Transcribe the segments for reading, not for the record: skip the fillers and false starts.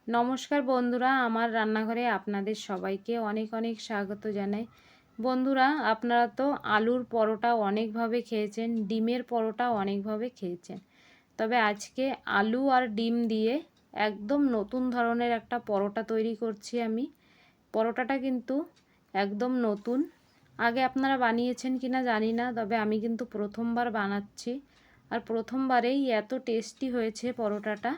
নমস্কার বন্ধুরা, আমার রান্নাঘরে আপনাদের সবাইকে অনেক অনেক স্বাগত জানাই। বন্ধুরা, আপনারা তো আলুর পরোটা অনেকভাবে খেয়েছেন, ডিমের পরোটা অনেকভাবে খেয়েছেন। তবে আজকে আলু আর ডিম দিয়ে একদম নতুন ধরনের একটা পরোটা তৈরি করছি আমি। পরোটাটা কিন্তু একদম নতুন, আগে আপনারা বানিয়েছেন কিনা জানি না, তবে আমি কিন্তু প্রথমবার বানাচ্ছি। আর প্রথমবারেই এত টেস্টি হয়েছে পরোটাটা,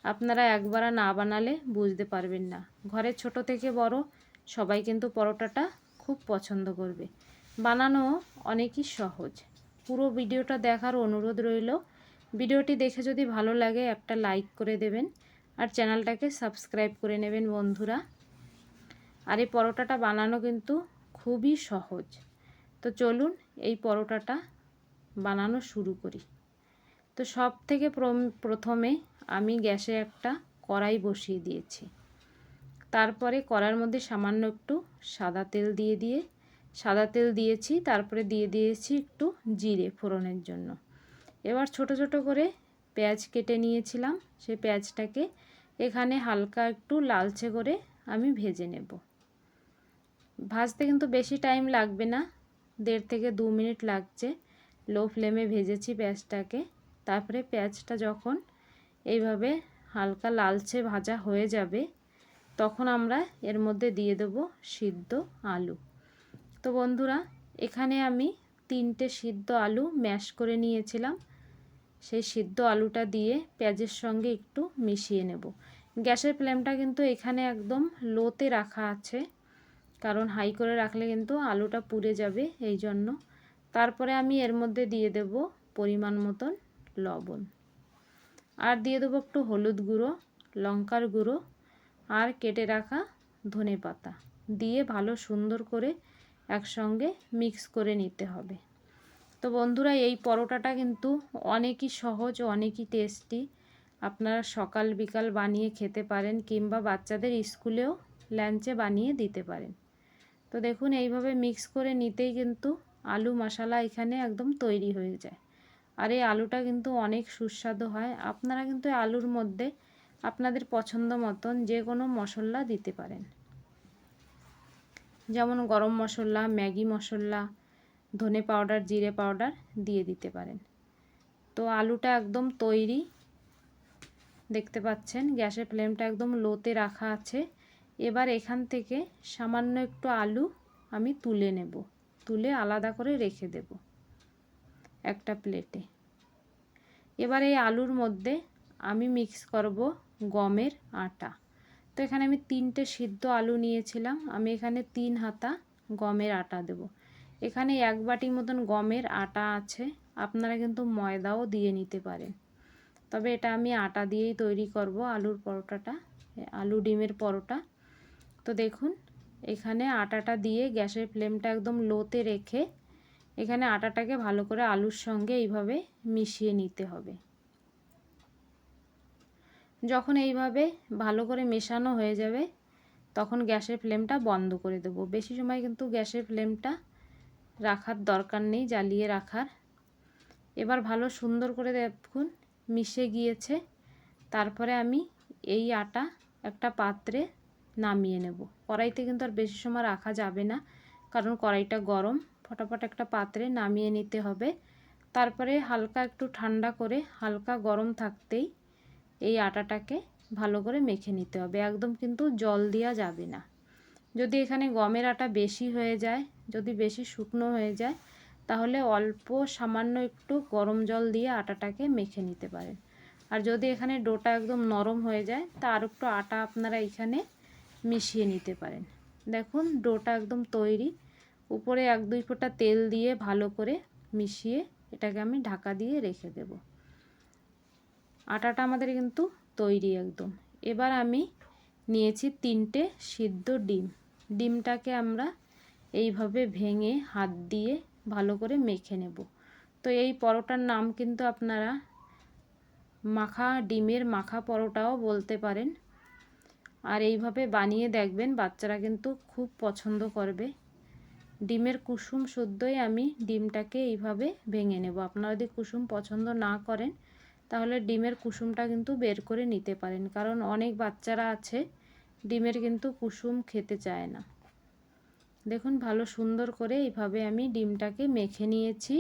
আপনারা একবার না বানালে বুঝতে পারবেন না। ঘরের ছোট থেকে বড় সবাই কিন্তু পরোটাটা খুব পছন্দ করবে। বানানো অনেকই সহজ। পুরো ভিডিওটা দেখার অনুরোধ রইল। ভিডিওটি দেখে যদি ভালো লাগে একটা লাইক করে দেবেন আর চ্যানেলটাকে সাবস্ক্রাইব করে নেবেন বন্ধুরা। আর এই পরোটাটা বানানো কিন্তু খুবই সহজ। তো চলুন এই পরোটাটা বানানো শুরু করি। তো সব থেকে প্রথমে আমি গ্যাসে একটা কড়াই বসিয়ে দিয়েছি। তারপরে কড়ার মধ্যে সামান্য একটু সাদা তেল দিয়েছি। তারপরে দিয়ে দিয়েছি একটু জিরে ফোড়নের জন্য। এবার ছোট ছোট করে পেঁয়াজ কেটে নিয়েছিলাম, সেই পেঁয়াজটাকে এখানে হালকা একটু লালচে করে আমি ভেজে নেব। ভাজতে কিন্তু বেশি টাইম লাগবে না, 1.5 থেকে 2 মিনিট লাগছে। লো ফ্লেমে ভেজেছি পেঁয়াজটাকে। তারপরে পেঁয়াজটা যখন এইভাবে হালকা লালচে ভাজা হয়ে যাবে, তখন আমরা এর মধ্যে দিয়ে দেব সিদ্ধ আলু। তো বন্ধুরা, এখানে আমি 3টে সিদ্ধ আলু ম্যাশ করে নিয়েছিলাম। সেই সিদ্ধ আলুটা দিয়ে পেঁয়াজের সঙ্গে একটু মিশিয়ে নেব। গ্যাসের ফ্লেমটা কিন্তু এখানে একদম লোতে রাখা আছে, কারণ হাই করে রাখলে কিন্তু আলুটা পুড়ে যাবে, এই জন্য। তারপরে আমি এর মধ্যে দিয়ে দেব পরিমাণ মতন লবণ, আর দিয়ে দেবো একটু হলুদ গুঁড়ো, লঙ্কার গুঁড়ো, আর কেটে রাখা ধনেপাতা দিয়ে ভালো সুন্দর করে একসঙ্গে মিক্স করে নিতে হবে। তো বন্ধুরা, এই পরোটাটা কিন্তু অনেকই সহজ, অনেকই টেস্টি। আপনারা সকাল বিকাল বানিয়ে খেতে পারেন, কিংবা বাচ্চাদের স্কুলেও লাঞ্চে বানিয়ে দিতে পারেন। তো দেখুন, এইভাবে মিক্স করে নিতেই কিন্তু আলু মশলা এখানে একদম তৈরি হয়ে যায়। আর এই আলুটা কিন্তু অনেক সুস্বাদু হয়। আপনারা কিন্তু আলুর মধ্যে আপনাদের পছন্দ মতন যে কোনো মশলা দিতে পারেন, যেমন গরম মশলা, ম্যাগি মশলা, ধনে পাউডার, জিরে পাউডার দিয়ে দিতে পারেন। তো আলুটা একদম তৈরি, দেখতে পাচ্ছেন গ্যাসের ফ্লেমটা একদম লোতে রাখা আছে। এবার এখান থেকে সামান্য একটু আলু আমি তুলে নেব, তুলে আলাদা করে রেখে দেব একটা প্লেটে। এবার এই আলুর মধ্যে আমি মিক্স করব গমের আটা। তো এখানে আমি 3টে সিদ্ধ আলু নিয়েছিলাম, আমি এখানে 3 হাতা গমের আটা দেব। এখানে 1 বাটি মতন গমের আটা আছে, আপনারা কিন্তু ময়দাও দিয়ে নিতে পারেন। তবে এটা আমি আটা দিয়েই তৈরি করব আলুর পরোটাটা, আলু ডিমের পরোটা। তো দেখুন, এখানে আটাটা দিয়ে গ্যাসের ফ্লেমটা একদম লোতে রেখে এখানে আটাটাকে ভালো করে আলুর সঙ্গে এইভাবে মিশিয়ে নিতে হবে। যখন এইভাবে ভালো করে মেশানো হয়ে যাবে, তখন গ্যাসের ফ্লেমটা বন্ধ করে দেব। বেশি সময় কিন্তু গ্যাসের ফ্লেমটা রাখার দরকার নেই, জ্বালিয়ে রাখার। এবার ভালো সুন্দর করে দেখুন মিশে গিয়েছে। তারপরে আমি এই আটা একটা পাত্রে নামিয়ে নেব। কড়াইতে কিন্তু আর বেশি সময় রাখা যাবে না, কারণ কড়াইটা গরম। ফটাফট একটা পাত্রে নামিয়ে নিতে হবে। তারপরে হালকা একটু ঠান্ডা করে হালকা গরম থাকতেই এই আটাটাকে ভালো করে মেখে নিতে হবে, একদম কিন্তু জল দেওয়া যাবে না। যদি এখানে গমের আটা বেশি হয়ে যায়, যদি বেশি শুকনো হয়ে যায়, তাহলে অল্প সামান্য একটু গরম জল দিয়ে আটাটাকে মেখে নিতে পারেন। আর যদি এখানে ডোটা একদম নরম হয়ে যায়, তা আর একটু আটা আপনারা এখানে মিশিয়ে নিতে পারেন। দেখুন ডোটা একদম তৈরি। উপরে 1-2 ফোঁটা তেল দিয়ে ভালো করে মিশিয়ে এটাকে আমি ঢাকা দিয়ে রেখে দেব। আটাটা আমাদের কিন্তু তৈরি একদম। এবার আমি নিয়েছি 3টে সিদ্ধ ডিম। ডিমটাকে আমরা এইভাবে ভেঙে হাত দিয়ে ভালো করে মেখে নেব। তো এই পরোটার নাম কিন্তু আপনারা ডিমের মাখা পরোটাও বলতে পারেন। আর এইভাবে বানিয়ে দেখবেন, বাচ্চারা কিন্তু খুব পছন্দ করবে। ডিমের কুসুম শুদ্ধই আমি ডিমটাকে এইভাবে ভেঙে নেব। আপনারা যদি কুসুম পছন্দ না করেন, তাহলে ডিমের কুসুমটা কিন্তু বের করে নিতে পারেন, কারণ অনেক বাচ্চারা আছে ডিমের কিন্তু কুসুম খেতে চায় না। দেখুন ভালো সুন্দর করে এইভাবে আমি ডিমটাকে মেখে নিয়েছি।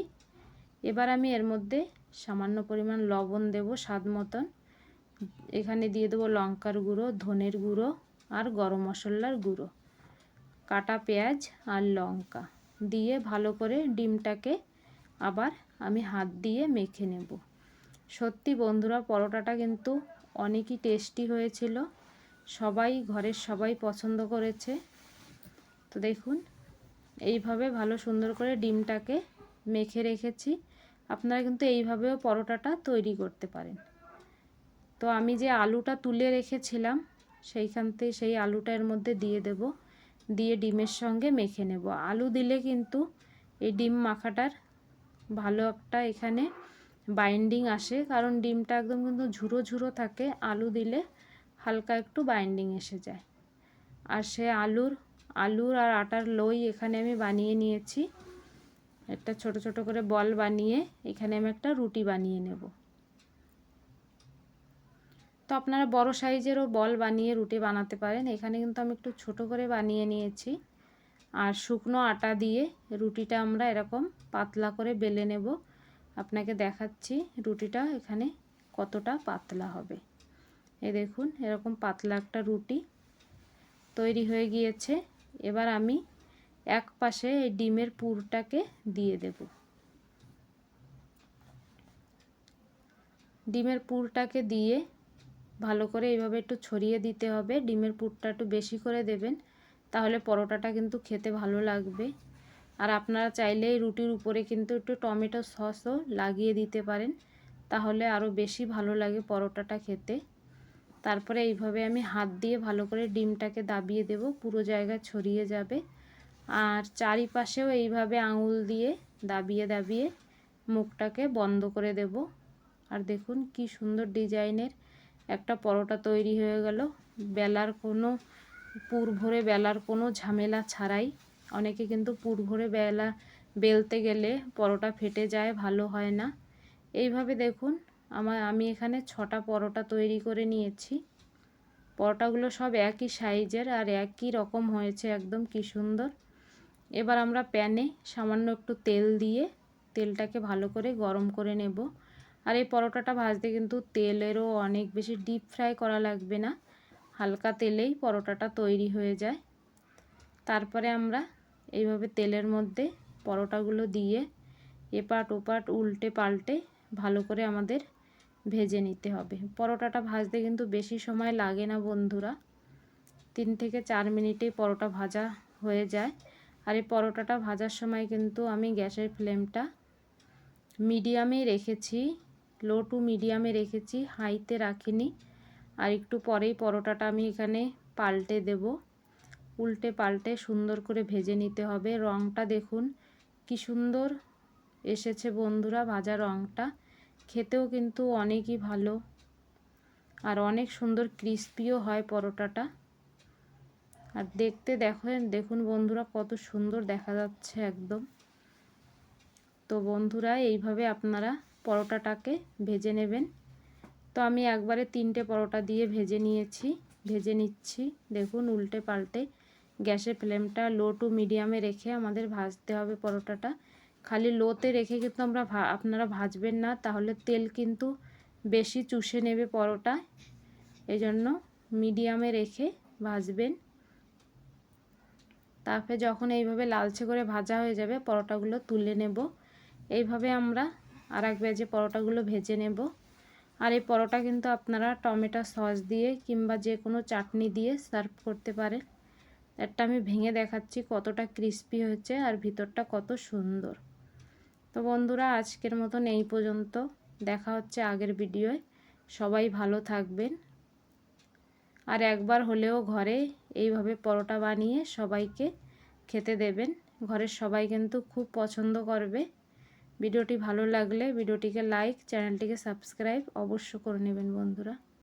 এবার আমি এর মধ্যে সামান্য পরিমাণ লবণ দেব স্বাদ মতন। এখানে দিয়ে দেবো লঙ্কার গুঁড়ো, ধনের গুঁড়ো আর গরম মশলার গুঁড়ো, কাটা পেঁয়াজ আর লঙ্কা দিয়ে ভালো করে ডিমটাকে আবার আমি হাত দিয়ে মেখে নেব। সত্যি বন্ধুরা পরোটাটা কিন্তু অনেকই টেস্টি হয়েছিল, সবাই ঘরের সবাই পছন্দ করেছে। তো দেখুন এইভাবে ভালো সুন্দর করে ডিমটাকে মেখে রেখেছি। আপনারা কিন্তু এইভাবেও পরোটাটা তৈরি করতে পারেন। তো আমি যে আলুটা তুলে রেখেছিলাম সেইখান থেকে সেই আলুটা এর মধ্যে দিয়ে দেব, দিয়ে ডিমের সঙ্গে মেখে নেব। আলু দিলে কিন্তু এই ডিম মাখাটার ভালো একটা এখানে বাইন্ডিং আসে, কারণ ডিমটা একদম কিন্তু ঝুরো ঝুরো থাকে, আলু দিলে হালকা একটু বাইন্ডিং এসে যায়। আর সে আলুর আর আটার লই এখানে আমি বানিয়ে নিয়েছি। একটা ছোট ছোট করে বল বানিয়ে এখানে আমি একটা রুটি বানিয়ে নেব। তো আপনারা বড় সাইজেরও বল বানিয়ে রুটি বানাতে পারেন। এখানে কিন্তু আমি একটু ছোট করে বানিয়ে নিয়েছি। আর শুকনো আটা দিয়ে রুটিটা আমরা এরকম পাতলা করে বেলে নেব। আপনাকে দেখাচ্ছি রুটিটা এখানে কতটা পাতলা হবে। এই দেখুন এরকম পাতলা একটা রুটি তৈরি হয়ে গিয়েছে। এবার আমি এক পাশে এই ডিমের পুরটাকে দিয়ে দেব। ডিমের পুরটাকে দিয়ে ভালো করে এইভাবে একটু ছড়িয়ে দিতে হবে। ডিমের পুরটা একটু বেশি করে দেবেন, তাহলে পরোটাটা কিন্তু খেতে ভালো লাগবে। আর আপনারা চাইলে রুটির উপরে কিন্তু একটু টমেটো সসও লাগিয়ে দিতে পারেন, তাহলে আরও বেশি ভালো লাগে পরোটাটা খেতে। তারপরে এইভাবে আমি হাত দিয়ে ভালো করে ডিমটাকে দাবিয়ে দেব, পুরো জায়গায় ছড়িয়ে যাবে। আর চারিপাশেও এইভাবে আঙুল দিয়ে দাবিয়ে দাবিয়ে মুখটাকে বন্ধ করে দেব। আর দেখুন কি সুন্দর ডিজাইনের একটা পরোটা তৈরি হয়ে গেল, বেলার কোনো পুর ভরে বেলার কোনো ঝামেলা ছাড়াই। অনেকে কিন্তু পুর ভরে বেলতে গেলে পরোটা ফেটে যায়, ভালো হয় না। এইভাবে দেখুন আমি এখানে 6টা পরোটা তৈরি করে নিয়েছি। পরোটাগুলো সব একই সাইজের আর একই রকম হয়েছে, একদম কি সুন্দর। এবার আমরা প্যানে সামান্য একটু তেল দিয়ে তেলটাকে ভালো করে গরম করে নেব। আর এই পরোটাটা ভাজতে কিন্তু তেলেরও অনেক বেশি ডিপ ফ্রাই করা লাগবে না, হালকা তেলেই পরোটাটা তৈরি হয়ে যায়। তারপরে আমরা এইভাবে তেলের মধ্যে পরোটাগুলো দিয়ে এপাট ওপাট উল্টে পাল্টে ভালো করে আমাদের ভেজে নিতে হবে। পরোটাটা ভাজতে কিন্তু বেশি সময় লাগে না বন্ধুরা, 3 থেকে 4 মিনিটেই পরোটা ভাজা হয়ে যায়। আর এই পরোটাটা ভাজার সময় কিন্তু আমি গ্যাসের ফ্লেমটা মিডিয়ামে রেখেছি, লো টু মিডিয়ামে রেখেছি, হাইতে রাখিনি। আর একটু পরেই পরোটাটা আমি এখানে পাল্টে দেব, উল্টে পাল্টে সুন্দর করে ভেজে নিতে হবে। রঙটা দেখুন কি সুন্দর এসেছে বন্ধুরা, ভাজা রঙটা খেতেও কিন্তু অনেকই ভালো আর অনেক সুন্দর ক্রিস্পিও হয় পরোটাটা। আর দেখতে দেখুন বন্ধুরা কত সুন্দর দেখা যাচ্ছে একদম। তো বন্ধুরা এইভাবে আপনারা পরোটাটাকে ভেজে নেবেন। তো আমি একবারে 3টে পরোটা দিয়ে ভেজে নিচ্ছি। দেখুন উল্টে পাল্টে গ্যাসের ফ্লেমটা লো টু মিডিয়ামে রেখে আমাদের ভাজতে হবে পরোটাটা। খালি লোতে রেখে কিন্তু আপনারা ভাজবেন না, তাহলে তেল কিন্তু বেশি চুষে নেবে পরোটা, এই জন্য মিডিয়ামে রেখে ভাজবেন। তারপরে যখন এইভাবে লালচে করে ভাজা হয়ে যাবে পরোটাগুলো তুলে নেব। এইভাবে আমরা আর এক ব্যাচে পরোটাগুলো ভেজে নেব। আর এই পরোটা কিন্তু আপনারা টমেটো সস দিয়ে কিংবা যে কোনো চাটনি দিয়ে সার্ভ করতে পারেন। একটা আমি ভেঙে দেখাচ্ছি কতটা ক্রিস্পি হয়েছে আর ভিতরটা কত সুন্দর। তো বন্ধুরা আজকের মতন এই পর্যন্ত, দেখা হচ্ছে আগের ভিডিওয়। সবাই ভালো থাকবেন আর একবার হলেও ঘরে এইভাবে পরোটা বানিয়ে সবাইকে খেতে দেবেন। ঘরের সবাই কিন্তু খুব পছন্দ করবে। ভিডিওটি ভালো লাগলে ভিডিওটিকে লাইক, চ্যানেলটিকে সাবস্ক্রাইব অবশ্য করে নেবেন বন্ধুরা।